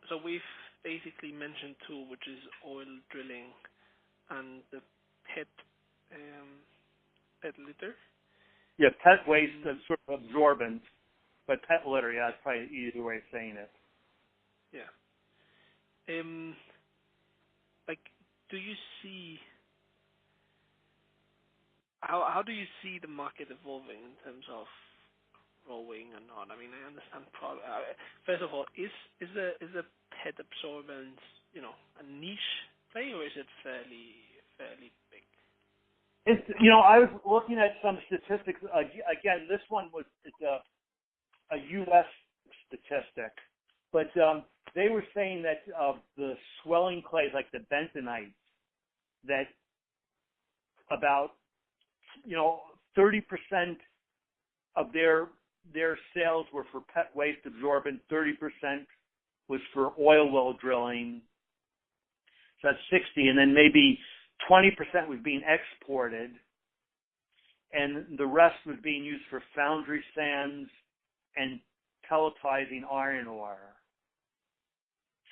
So we've basically mentioned two, which is oil drilling and the pet pet litter. Yeah, pet waste is sort of absorbent, but pet litter, yeah, that's probably the easier way of saying it. Yeah. Do you see how do you see the market evolving in terms of growing or not? I mean, I understand. First of all, is a pet absorbent, a niche play, or is it fairly big? It's, I was looking at some statistics. Again, this one was a U.S. statistic, but they were saying that the swelling clays, like the bentonites, that about 30% of their sales were for pet waste absorbent, 30% was for oil well drilling. So that's 60, and then maybe 20% was being exported, and the rest was being used for foundry sands and pelletizing iron ore.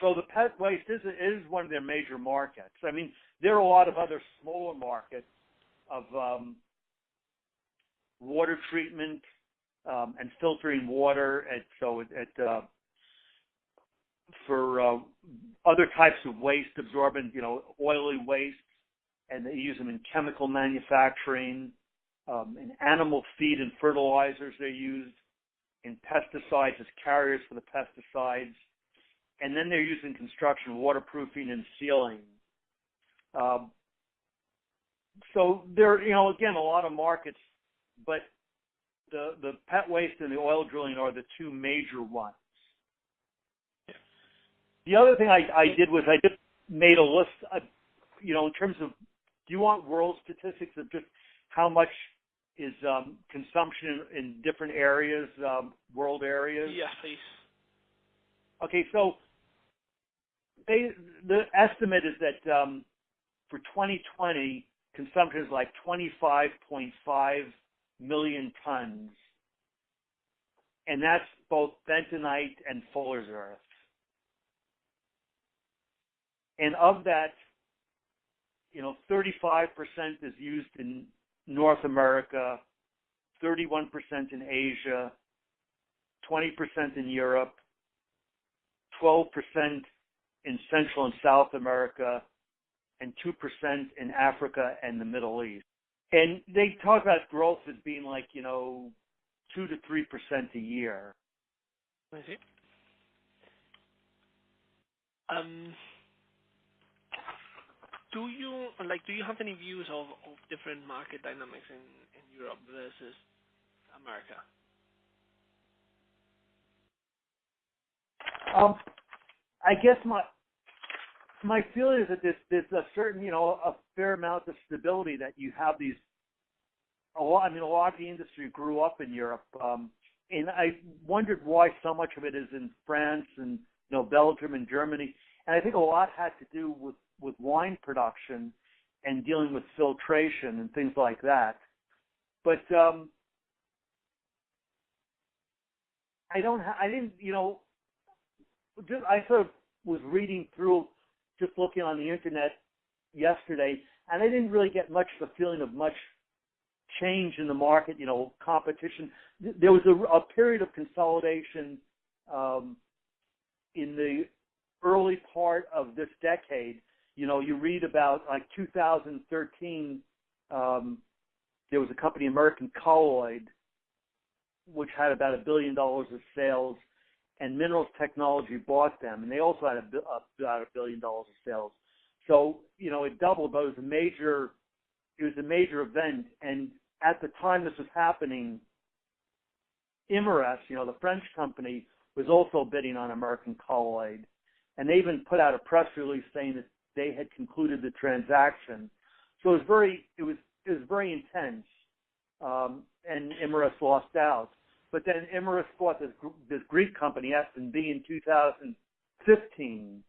So the pet waste is one of their major markets. I mean, there are a lot of other smaller markets of water treatment and filtering water for other types of waste absorbent, oily waste, and they use them in chemical manufacturing, in animal feed and fertilizers. They're used in pesticides as carriers for the pesticides, and then they're used in construction, waterproofing and sealing. So there, again, a lot of markets, but the pet waste and the oil drilling are the two major ones. The other thing I did was I just made a list of, in terms of, do you want world statistics of just how much is consumption in different areas, world areas? Yes, please. Okay, so the estimate is that for 2020, consumption is like 25.5 million tons, and that's both bentonite and fuller's earth. And of that, 35% is used in North America, 31% in Asia, 20% in Europe, 12% in Central and South America, and 2% in Africa and the Middle East. And they talk about growth as being like, 2 to 3% a year. I see. Do you have any views of different market dynamics in Europe versus America? I guess my feeling is that there's a certain, a fair amount of stability that you have these. A lot of the industry grew up in Europe, and I wondered why so much of it is in France and Belgium and Germany, and I think a lot had to do with wine production and dealing with filtration and things like that. But I sort of was reading through, just looking on the internet yesterday, and I didn't really get much of a feeling of much change in the market, competition. There was a period of consolidation in the early part of this decade. You read about like 2013, there was a company, American Colloid, which had about $1 billion of sales, and Minerals Technology bought them, and they also had about $1 billion of sales. So, it doubled, but it was a major event. And at the time this was happening, Imerys, the French company, was also bidding on American Colloid, and they even put out a press release saying that they had concluded the transaction. So it was very intense, and Imerys lost out. But then Imerys bought this Greek company, S&B, in 2015.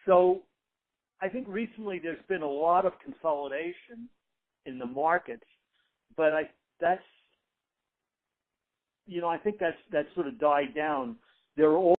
So I think recently there's been a lot of consolidation in the markets, but I think that's sort of died down. There are